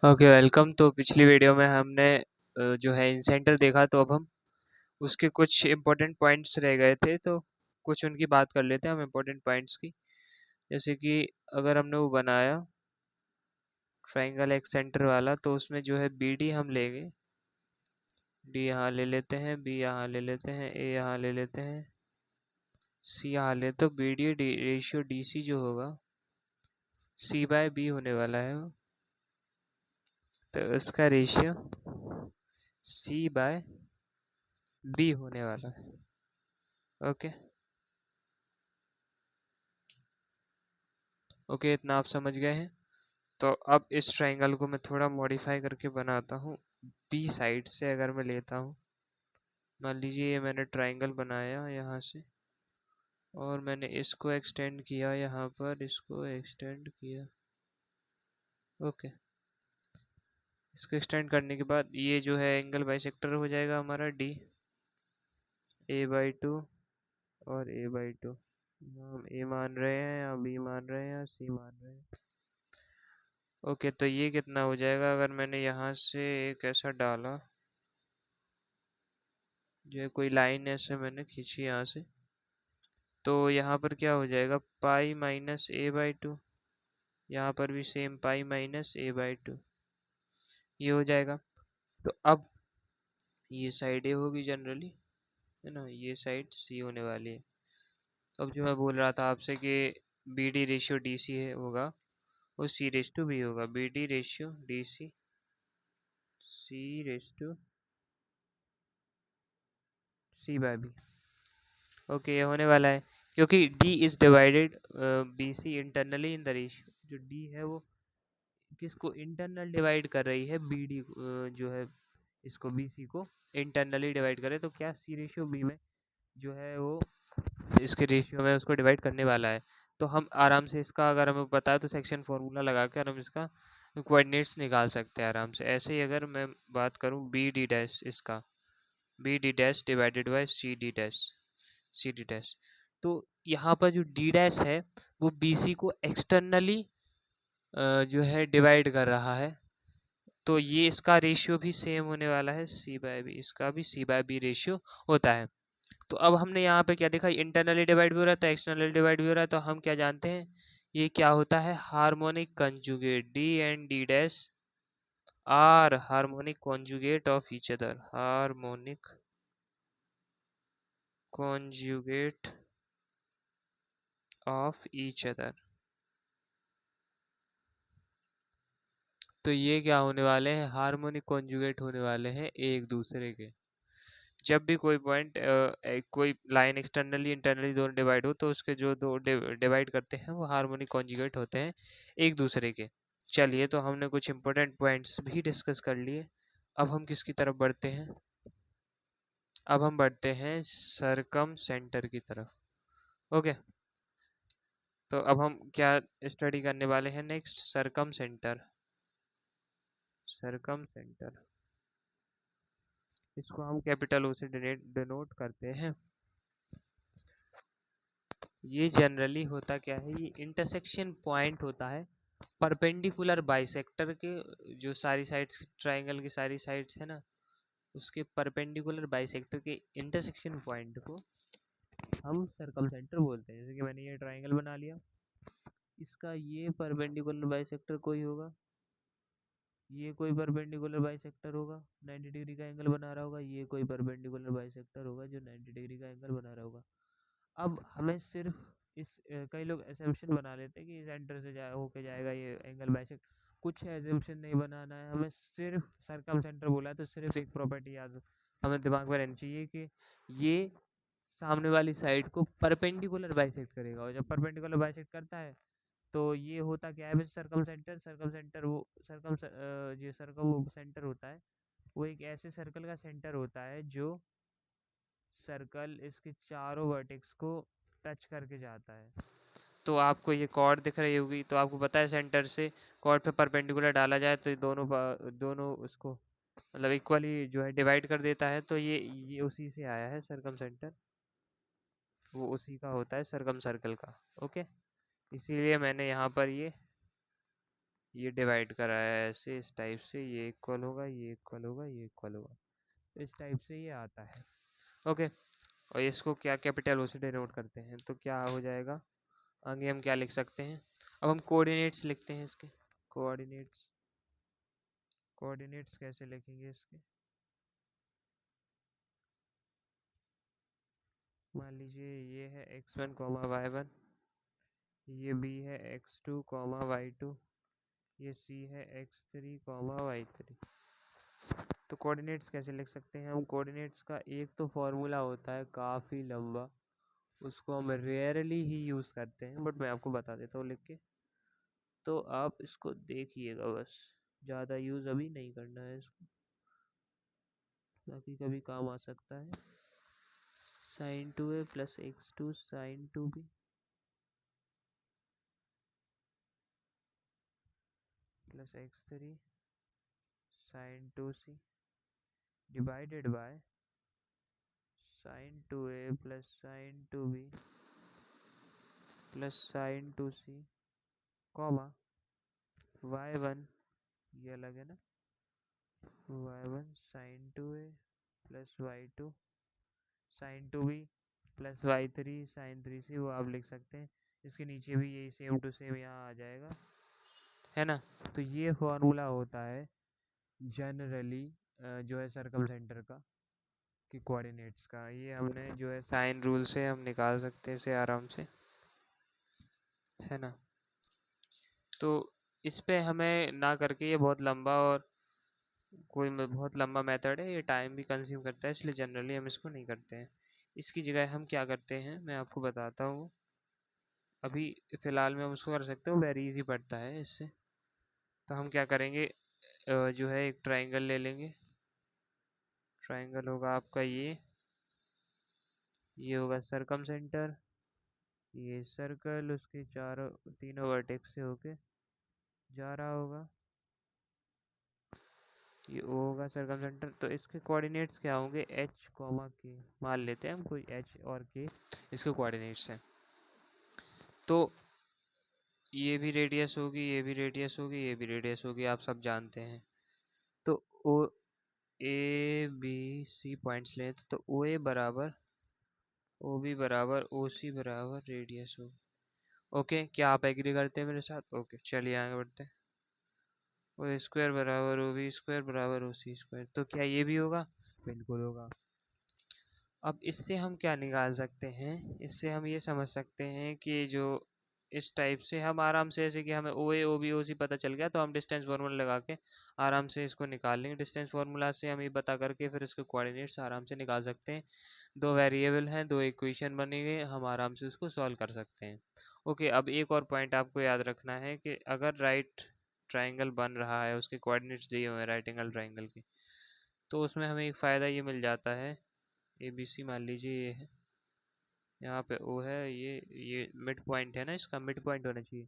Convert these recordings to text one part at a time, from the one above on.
Okay welcome. तो पिछली video में हमने जो है इंसेंटर देखा, तो अब हम उसके कुछ इम्पोर्टेंट पॉइंट्स रह गए थे, तो कुछ उनकी बात कर लेते हैं हम इम्पोर्टेंट पॉइंट्स की। जैसे कि अगर हमने वो बनाया ट्राइंगल एक सेंटर वाला, तो उसमें जो है बी डी हम लेंगे। डी यहाँ ले लेते हैं, बी यहाँ ले लेते हैं, ए यहाँ ले लेते हैं, सी यहाँ ले, तो B D ratio D C जो होगा सी बाय बी होने वाला है वो। तो उसका रेशियो सी बाय बी होने वाला है। ओके ओके, इतना आप समझ गए हैं। तो अब इस ट्राइंगल को मैं थोड़ा मॉडिफाई करके बनाता हूँ। बी साइड से अगर मैं लेता हूँ, मान लीजिए ये मैंने ट्राइंगल बनाया यहाँ से, और मैंने इसको एक्सटेंड किया, यहाँ पर इसको एक्सटेंड किया। ओके, इसको एक्सटेंड करने के बाद ये जो है एंगल बाइसेक्टर हो जाएगा हमारा डी, A/2 और A/2। हम ए मान रहे हैं या बी मान रहे हैं या सी मान रहे हैं। ओके, तो ये कितना हो जाएगा अगर मैंने यहाँ से एक ऐसा डाला, जो है कोई लाइन ऐसे मैंने खींची यहाँ से, तो यहाँ पर क्या हो जाएगा, पाई माइनस A/2। यहाँ पर भी सेम पाई माइनस A/2 ये हो जाएगा। तो अब ये साइड ए होगी जनरली, है ना, ये साइड सी होने वाली है। तो अब जो मैं बोल रहा था आपसे कि B D ratio D C है होगा, वो सी रेस टू बी होगा। B D ratio D C, C raise to C by B. Okay, ये होने वाला है क्योंकि D is divided by C internally in the ratio. जो D है वो किसको इंटरनल डिवाइड कर रही है, बी डी जो है इसको बी सी को इंटरनली डिवाइड करे, तो क्या सी रेशियो बी में जो है वो इसके रेशियो में उसको डिवाइड करने वाला है। तो हम आराम से इसका, अगर हमें पता है तो सेक्शन फॉर्मूला लगा कर हम इसका कोऑर्डिनेट्स निकाल सकते हैं आराम से। ऐसे ही अगर मैं बात करूं बी डी डैश, इसका B D dash divided by C D dash, C D dash, तो यहाँ पर जो डी डैश है वो बी सी को एक्सटर्नली जो है डिवाइड कर रहा है। तो ये इसका रेशियो भी सेम होने वाला है सी बाय बी, इसका भी सी बाय बी रेशियो होता है। तो अब हमने यहाँ पे क्या देखा, इंटरनली डिवाइड भी हो रहा था, एक्सटर्नली डिवाइड भी हो रहा है। तो हम क्या जानते हैं, ये क्या होता है, harmonic conjugate. D and D dash are harmonic conjugate of each other, harmonic conjugate of each other. तो ये क्या होने वाले हैं, हार्मोनिक कॉन्जुगेट होने वाले हैं एक दूसरे के। जब भी कोई पॉइंट कोई लाइन एक्सटर्नली इंटरनली दोनों डिवाइड हो, तो उसके जो दो डिवाइड करते हैं वो हार्मोनिक कॉन्जुगेट होते हैं एक दूसरे के। चलिए, तो हमने कुछ इंपॉर्टेंट पॉइंट्स भी डिस्कस कर लिए। अब हम किसकी तरफ बढ़ते हैं, अब हम बढ़ते हैं सरकम सेंटर की तरफ। ओके, तो अब हम क्या स्टडी करने वाले हैं नेक्स्ट, सरकम सेंटर। सरकम सेंटर, इसको हम कैपिटल ओ से डिनोट करते हैं। ये जनरली होता क्या है, ये इंटरसेक्शन पॉइंट होता है परपेंडिकुलर बाइसेक्टर के। जो सारी साइड्स ट्राइंगल की सारी साइड्स है ना, उसके परपेंडिकुलर बाइसेक्टर के इंटरसेक्शन पॉइंट को हम सर्कम सेंटर बोलते हैं। जैसे कि मैंने ये ट्राइंगल बना लिया, इसका ये परपेंडिकुलर बाइसेक्टर कोई होगा, ये कोई परपेंडिकुलर बाइसेक्टर होगा 90 डिग्री का एंगल बना रहा होगा, ये कोई परपेंडिकुलर बाइसेक्टर होगा जो 90 डिग्री का एंगल बना रहा होगा। अब हमें सिर्फ इस कई लोग एजम्पशन बना लेते हैं कि सेंटर से होके जाएगा ये एंगल बाइसेक्ट। कुछ एजम्पशन नहीं बनाना है हमें, सिर्फ सरकम सेंटर बोला है तो सिर्फ एक प्रॉपर्टी याद हमें दिमाग में रहनी चाहिए कि ये सामने वाली साइड को परपेंडिकुलर बाइसेक्ट करेगा, और जब परपेंडिकुलर बाइसेक्ट करता है तो ये होता क्या है, सरकम सेंटर, सरकम सेंटर वो सरकम जो सरकम सेंटर होता है वो एक ऐसे सर्कल का सेंटर होता है जो सर्कल इसके चारों वर्टेक्स को टच करके जाता है। तो आपको ये कॉर्ड दिख रही होगी, तो आपको पता है सेंटर से कॉर्ड पे परपेंडिकुलर डाला जाए तो ये दोनों उसको मतलब इक्वली जो है डिवाइड कर देता है। तो ये उसी से आया है सरकम सेंटर, वो उसी का होता है सरकम सर्कल का। ओके, इसीलिए मैंने यहाँ पर ये डिवाइड करा है ऐसे इस टाइप से, ये इक्वल होगा, ये इक्वल होगा, ये इक्वल होगा, तो इस टाइप से ये आता है। ओके, और इसको क्या कैपिटल ओ से डिनोट करते हैं, तो क्या हो जाएगा आगे हम क्या लिख सकते हैं। अब हम कोऑर्डिनेट्स लिखते हैं इसके। कोऑर्डिनेट्स, कोऑर्डिनेट्स कैसे लिखेंगे इसके, मान लीजिए ये है x1 कॉमा y1, ये b है x2 कॉमा y2, ये c है x3 कॉमा y3। तो कोऑर्डिनेट्स कैसे लिख सकते हैं हम। कोऑर्डिनेट्स का एक तो फॉर्मूला होता है काफ़ी लंबा, उसको हम रेयरली ही यूज़ करते हैं, बट मैं आपको बता देता हूँ लिख के, तो आप इसको देखिएगा बस, ज़्यादा यूज़ अभी नहीं करना है इसको, बाकी कभी काम आ सकता है। Sine 2a plus x2 sine 2b plus x3 sine 2c divided by sine 2a plus sine 2b plus sine 2c comma y1, ये अलग है ना, y1 sine 2a plus y2 sine 2b plus y3 sine 3c, वो आप लिख सकते हैं। इसके नीचे भी यही सेम टू सेम यहाँ आ जाएगा, है ना। तो ये फॉर्मूला होता है जनरली जो है सर्कम सेंटर का कि कोऑर्डिनेट्स का, ये हमने जो है साइन रूल से हम निकाल सकते हैं इसे आराम से, है ना। तो इस पे हमें ना करके, ये बहुत लंबा और बहुत लंबा मेथड है, ये टाइम भी कंज्यूम करता है, इसलिए जनरली हम इसको नहीं करते हैं। इसकी जगह हम क्या करते हैं मैं आपको बताता हूँ। अभी फ़िलहाल में हम उसको कर सकते हो, वेरी इजी पड़ता है इससे। तो हम क्या करेंगे, जो है एक ट्राइंगल ले लेंगे। ट्राइंगल होगा आपका ये होगा सरकम सेंटर, ये सर्कल उसके चारों तीनों वर्टेक्स से होके जा रहा होगा, ये ओ होगा सर्कम सेंटर। तो इसके कोऑर्डिनेट्स क्या होंगे, एच कॉमा के, मान लेते हैं हम कोई एच और के इसके कोऑर्डिनेट्स हैं। तो ये भी रेडियस होगी, ये भी रेडियस होगी, ये भी रेडियस होगी, आप सब जानते हैं। तो ओ ए बी सी पॉइंट्स लें तो ओ ए बराबर ओ बी बराबर ओ सी बराबर रेडियस हो। ओके, क्या आप एग्री करते हैं मेरे साथ। ओके, चलिए आगे बढ़ते हैं। ओ स्क्वायर बराबर ओ बी स्क्वायर बराबर ओ सी स्क्वायर, तो क्या ये भी होगा, बिल्कुल होगा। अब इससे हम क्या निकाल सकते हैं, इससे हम ये समझ सकते हैं कि जो इस टाइप से हम आराम से, जैसे कि हमें ओ ए ओ बी ओ सी पता चल गया, तो हम डिस्टेंस फार्मूला लगा के आराम से इसको निकाल लेंगे। डिस्टेंस फार्मूला से हम ये पता करके फिर इसके कोऑर्डिनेट्स आराम से निकाल सकते हैं। दो वेरिएबल हैं, दो इक्वेशन बनेंगे, हम आराम से उसको सॉल्व कर सकते हैं। ओके, अब एक और पॉइंट आपको याद रखना है कि अगर राइट ट्राइंगल बन रहा है, उसके कोऑर्डिनेट्स दिए हुए हैं राइट एंगल ट्राइंगल के, तो उसमें हमें एक फ़ायदा ये मिल जाता है। ए बी सी मान लीजिए ये है, यहाँ पे ओ है, ये मिड पॉइंट है ना, इसका मिड पॉइंट होना चाहिए।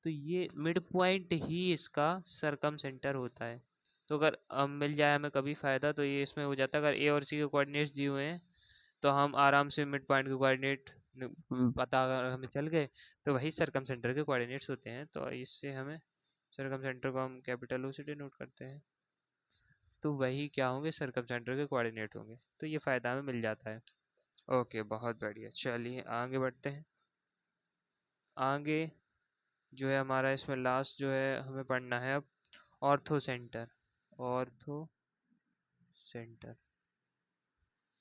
तो ये मिड पॉइंट ही इसका सरकम सेंटर होता है। तो अगर मिल जाए हमें कभी फ़ायदा, तो ये इसमें हो जाता है। अगर ए और सी के कोऑर्डिनेट्स दिए हुए हैं तो हम आराम से मिड पॉइंट के कोऑर्डिनेट पता अगर हमें चल गए, तो वही सरकम सेंटर के कोऑर्डिनेट्स होते हैं। तो इससे हमें सरकम सेंटर को हम कैपिटल ओ से डिनोट करते हैं, तो वही क्या होंगे, सरकम सेंटर के कोऑर्डिनेट होंगे। तो ये फ़ायदा हमें मिल जाता है। ओके, बहुत बढ़िया, चलिए आगे बढ़ते हैं। आगे जो है हमारा इसमें लास्ट जो है हमें पढ़ना है अब ऑर्थो सेंटर। ऑर्थो सेंटर,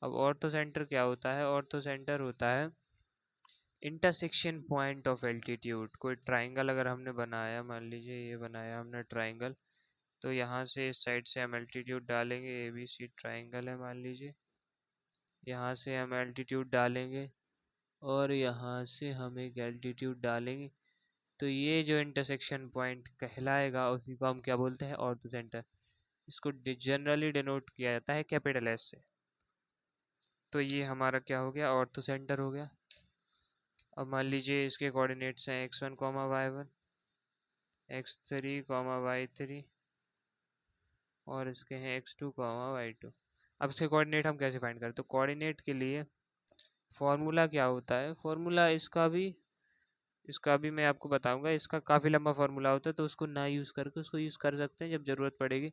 अब ऑर्थो सेंटर क्या होता है, ऑर्थो सेंटर होता है इंटरसेक्शन पॉइंट ऑफ एल्टीट्यूड। कोई ट्राइंगल अगर हमने बनाया, मान लीजिए ये बनाया हमने ट्राइंगल, तो यहाँ से इस साइड से हम एल्टीट्यूड डालेंगे, ए बी सी ट्राइंगल है मान लीजिए, यहाँ से हम एल्टीट्यूड डालेंगे और यहाँ से हम एक एल्टीट्यूड डालेंगे। तो ये जो इंटरसेक्शन पॉइंट कहलाएगा उसी को हम क्या बोलते हैं, ऑर्थो सेंटर। इसको जनरली डिनोट किया जाता है कैपिटल एस से। तो ये हमारा क्या हो गया, ऑर्थो सेंटर हो गया। अब मान लीजिए इसके कोऑर्डिनेट्स हैं x1 comma y1, x3 comma y3 और इसके हैं x2 कॉमा y2। अब इसके कोऑर्डिनेट हम कैसे फाइंड करें, तो कोऑर्डिनेट के लिए फॉर्मूला क्या होता है, फॉर्मूला इसका भी इसका भी मैं आपको बताऊंगा, इसका काफ़ी लंबा फार्मूला होता है, तो उसको ना यूज़ करके उसको यूज़ कर सकते हैं जब ज़रूरत पड़ेगी।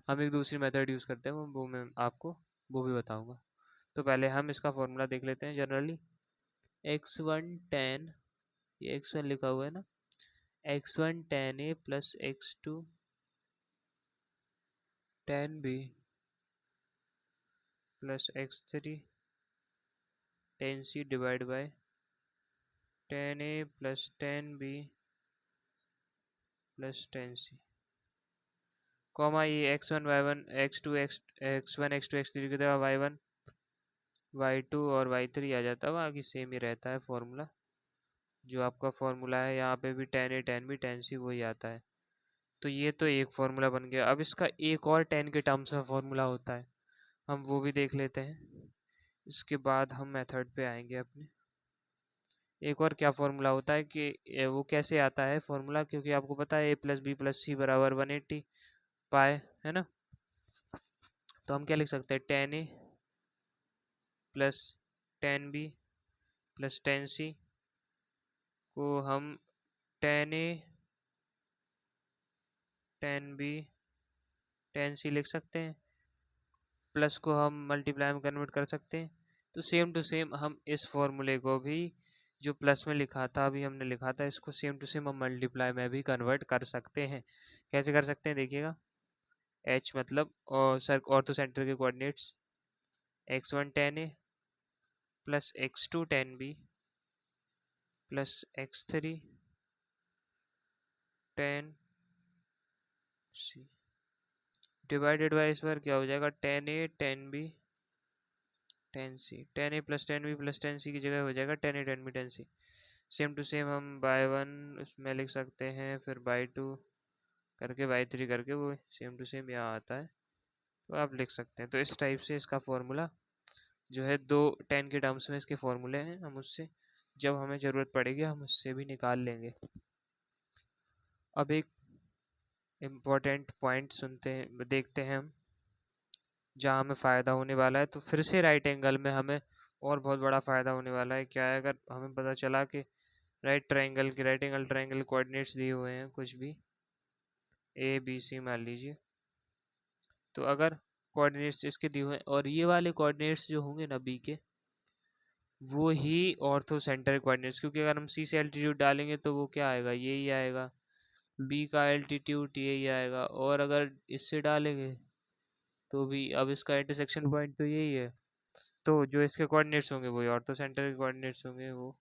हम एक दूसरी मेथड यूज़ करते हैं, वो मैं आपको वो भी बताऊंगा। तो पहले हम इसका फार्मूला देख लेते हैं जनरली। x1 tan, ये x1 लिखा हुआ है ना, x1 tan a plus x2 tan b plus x3 tan c divide by tan a plus tan b plus tan c, comma ये x1 y1 x2 x1 x2 x3 की तरह y1 y2 और y3 आ जाता है, बाकी same ही रहता है formula. जो आपका फॉर्मूला है यहाँ पे भी tan a tan b tan c वही आता है। तो ये तो एक फार्मूला बन गया। अब इसका एक और tan के टर्म्स में फार्मूला होता है, हम वो भी देख लेते हैं। इसके बाद हम मेथड पे आएंगे अपने। एक और क्या फार्मूला होता है कि वो कैसे आता है फार्मूला, क्योंकि आपको पता है a प्लस बी प्लस सी बराबर 180 पाए, है ना। तो हम क्या लिख सकते हैं, tan a plus tan b plus tan c को हम tan a tan b tan c लिख सकते हैं, प्लस को हम मल्टीप्लाई में कन्वर्ट कर सकते हैं। तो सेम टू सेम हम इस फॉर्मूले को भी जो प्लस में लिखा था, अभी हमने लिखा था, इसको सेम टू सेम हम मल्टीप्लाई में भी कन्वर्ट कर सकते हैं। कैसे कर सकते हैं देखिएगा। h मतलब और सर ऑर्थो सेंटर के coordinates, x1 tan a plus x2 tan b plus x3 tan c divided by इस बार क्या हो जाएगा, tan a tan b tan c, tan a plus tan b plus tan c की जगह हो जाएगा tan a tan b tan c। Same to same हम by one उसमें लिख सकते हैं, फिर बाय टू करके बाय थ्री करके वो सेम टू सेम यहाँ आता है, तो आप लिख सकते हैं। तो इस टाइप से इसका फॉर्मूला जो है, दो tan के टर्म्स में इसके फॉर्मूले हैं, हम उससे जब हमें ज़रूरत पड़ेगी हम उससे भी निकाल लेंगे। अब एक इम्पॉर्टेंट पॉइंट सुनते हैं, देखते हैं हम, जहाँ हमें फ़ायदा होने वाला है। तो फिर से राइट एंगल में हमें और बहुत बड़ा फ़ायदा होने वाला है। क्या है, अगर हमें पता चला कि राइट एंगल ट्राइंगल कोऑर्डिनेट्स दिए हुए हैं कुछ भी ए बी सी मान लीजिए, तो अगर कोऑर्डिनेट्स इसके दिए हुए हैं और ये वाले कोऑर्डिनेट्स जो होंगे ना बी के, वो ही ऑर्थो सेंटर कोऑर्डिनेट्स, क्योंकि अगर हम सी से एल्टीट्यूड डालेंगे तो वो क्या आएगा, यही आएगा, बी का एल्टीट्यूड यही आएगा, और अगर इससे डालेंगे तो भी, अब इसका इंटरसेक्शन पॉइंट तो यही है, तो जो इसके कोऑर्डिनेट्स होंगे वही ऑर्थो सेंटर के कोऑर्डिनेट्स होंगे, वो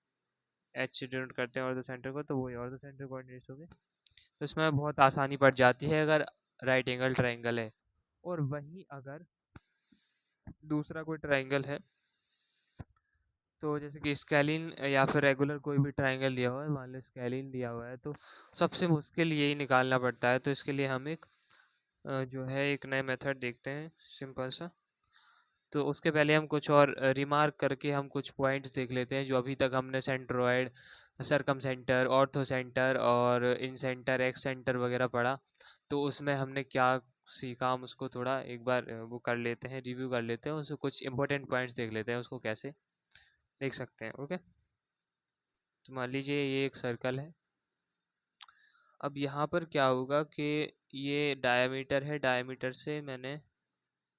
एच से डिनोट करते हैं ऑर्थो सेंटर को, तो वही ऑर्थो सेंटर कोऑर्डिनेट्स होंगे। तो इसमें बहुत आसानी पड़ जाती है अगर राइट एंगल ट्राइंगल है। और वहीं अगर दूसरा कोई ट्राइंगल है, तो जैसे कि स्केलिन या फिर रेगुलर कोई भी ट्राइंगल दिया हुआ है, मान लो स्केलिन दिया हुआ है, तो सबसे मुश्किल यही निकालना पड़ता है। तो इसके लिए हम एक जो है एक नया मेथड देखते हैं सिंपल सा। तो उसके पहले हम कुछ और रिमार्क करके हम कुछ पॉइंट्स देख लेते हैं जो अभी तक हमने सेंट्रोइड, सरकम सेंटर, ऑर्थो सेंटर और इन सेंटर, एक्स सेंटर वगैरह पढ़ा। तो उसमें हमने क्या सीखा, हम उसको थोड़ा एक बार वो कर लेते हैं, रिव्यू कर लेते हैं, उसको कुछ इंपॉर्टेंट पॉइंट्स देख लेते हैं, उसको कैसे देख सकते हैं। ओके, तो मान लीजिए ये एक सर्कल है। अब यहाँ पर क्या होगा कि ये डायमीटर है, डायमीटर से मैंने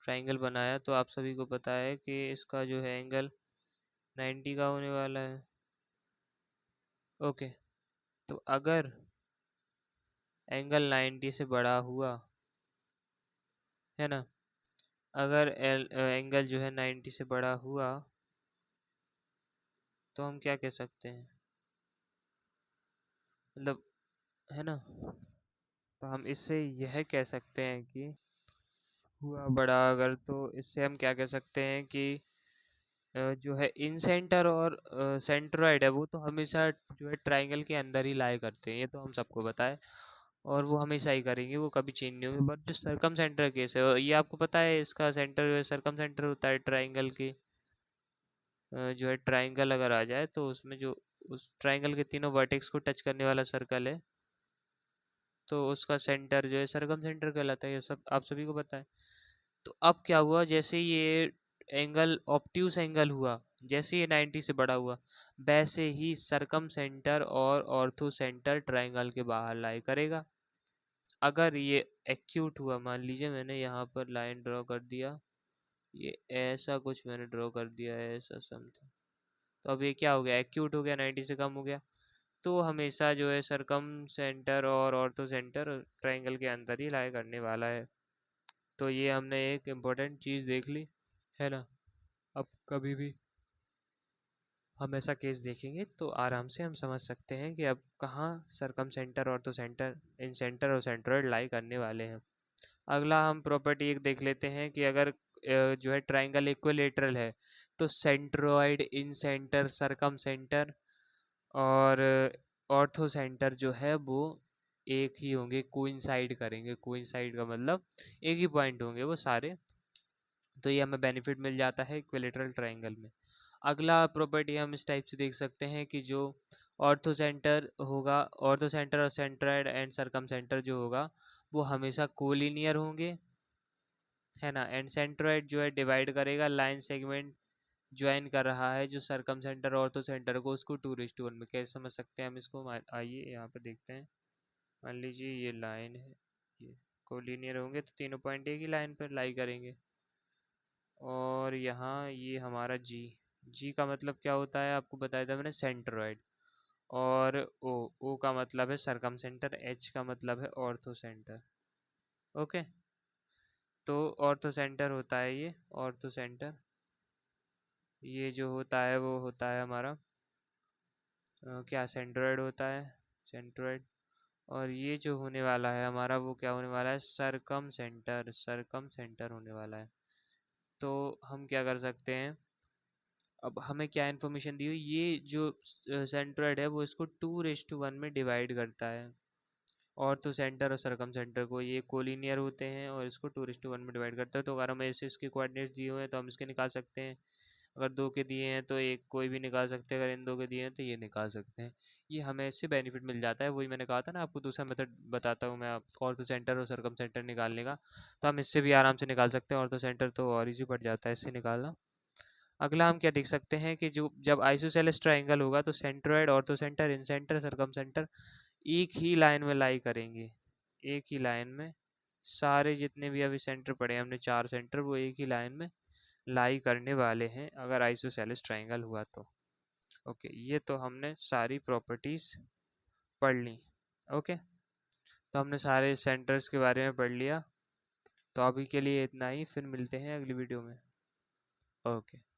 ट्राइंगल बनाया, तो आप सभी को पता है कि इसका जो है एंगल 90 का होने वाला है। ओके, तो अगर एंगल 90 से बड़ा हुआ, है ना, अगर एंगल जो है 90 से बड़ा हुआ, तो हम क्या कह सकते हैं, मतलब, है ना, तो हम इससे यह कह सकते हैं कि हुआ बड़ा अगर, तो इससे हम क्या कह सकते हैं कि जो है इन सेंटर और सेंट्रोइड है, वो तो हमेशा जो है ट्राइंगल के अंदर ही लाई करते हैं, ये तो हम सबको पता है, और वो हमेशा ही करेंगे, वो कभी चेंज नहीं होंगे। बट जो सरकम सेंटर केस है, ये आपको पता है, इसका सेंटर जो है सरकम सेंटर होता है ट्राइंगल की, जो है ट्राइंगल अगर आ जाए तो उसमें जो उस ट्राइंगल के तीनों वर्टेक्स को टच करने वाला सर्कल है, तो उसका सेंटर जो है सरकम सेंटर कहलाता है, ये सब आप सभी को पता है। तो अब क्या हुआ, जैसे ये एंगल ऑब्ट्यूस एंगल हुआ, जैसे ये 90 से बड़ा हुआ, वैसे ही सरकम सेंटर और ऑर्थो सेंटर ट्राइंगल के बाहर लाई करेगा। अगर ये एक्यूट हुआ, मान लीजिए मैंने यहाँ पर लाइन ड्रॉ कर दिया, ये ऐसा कुछ मैंने ड्रॉ कर दिया है, ऐसा समथिंग, तो अब ये क्या हो गया, एक्यूट हो गया, 90 से कम हो गया। तो हमेशा जो है सरकम सेंटर और ऑर्थो सेंटर ट्राइंगल के अंदर ही लाई करने वाला है। तो ये हमने एक इम्पोर्टेंट चीज़ देख ली है ना। अब कभी भी हम ऐसा केस देखेंगे तो आराम से हम समझ सकते हैं कि अब कहाँ सरकम सेंटर ऑर्थो सेंटर इन सेंटर और सेंट्रोइड लाई करने वाले हैं। अगला हम प्रॉपर्टी एक देख लेते हैं कि अगर जो है ट्राइंगल इक्विलेटरल है तो सेंट्रोइड इन सेंटर सरकम सेंटर और ऑर्थो सेंटर जो है वो एक ही होंगे, कोइंसाइड करेंगे। कोइंसाइड का मतलब एक ही पॉइंट होंगे वो सारे। तो ये हमें बेनिफिट मिल जाता है इक्विलेटरल ट्राइंगल में। अगला प्रॉपर्टी हम इस टाइप से देख सकते हैं कि जो ऑर्थो सेंटर होगा, ऑर्थो सेंटर और सेंट्रोइड एंड सरकम सेंटर जो होगा वो हमेशा कोलिनियर होंगे, है ना। एंड सेंट्रोइड जो है डिवाइड करेगा, लाइन सेगमेंट ज्वाइन कर रहा है जो सरकम सेंटर ऑर्थो सेंटर को, उसको 2:1 में। कैसे समझ सकते हैं हम इसको, आइए यहाँ पे देखते हैं। मान लीजिए ये लाइन है, ये कोलिनियर होंगे तो तीनों पॉइंट एक ही लाइन पर लाई करेंगे। और यहाँ ये हमारा जी, जी का मतलब क्या होता है आपको बताया था मैंने, सेंट्रोइड। और ओ का मतलब है सरकम सेंटर, एच का मतलब है ऑर्थो सेंटर। ओके, तो ऑर्थो सेंटर होता है ये, ऑर्थो सेंटर ये जो होता है वो होता है हमारा क्या, सेंट्रोइड होता है, सेंट्रोइड। और ये जो होने वाला है हमारा वो क्या होने वाला है, सरकम सेंटर, सरकम सेंटर होने वाला है। तो हम क्या कर सकते हैं, अब हमें क्या इन्फॉर्मेशन दी हुई, ये जो सेंट्रोइड है वो इसको 2:1 में डिवाइड करता है। और तो सेंटर और सरकम सेंटर को, ये कोलिनियर होते हैं और इसको 2:1 में डिवाइड करता है। तो अगर हमें ऐसे इसके कोऑर्डिनेट्स दिए हुए हैं तो हम इसके निकाल सकते हैं। अगर दो के दिए हैं तो एक कोई भी निकाल सकते हैं, अगर इन दो के दिए हैं तो ये निकाल सकते हैं। ये हमें इससे बेनिफिट मिल जाता है। वही मैंने कहा था ना आपको, दूसरा मेथड बताता हूँ मैं, आप और तो सेंटर और सरकम सेंटर निकालने का, तो हम इससे भी आराम से निकाल सकते हैं। और तो सेंटर तो और इजी पड़ जाता है इससे निकालना। अगला हम क्या देख सकते हैं कि जो जब आइसोसेलेस ट्राइंगल होगा तो सेंट्रोइड, ऑर्थो सेंटर, इन सेंटर, सरकम सेंटर एक ही लाइन में लाई करेंगे। एक ही लाइन में सारे जितने भी अभी सेंटर पड़े हैं, हमने 4 सेंटर, वो एक ही लाइन में लाई करने वाले हैं अगर आइसोसेलेस ट्राइंगल हुआ तो। ओके, ये तो हमने सारी प्रॉपर्टीज पढ़ ली। ओके, तो हमने सारे सेंटर्स के बारे में पढ़ लिया। तो अभी के लिए इतना ही, फिर मिलते हैं अगली वीडियो में। ओके।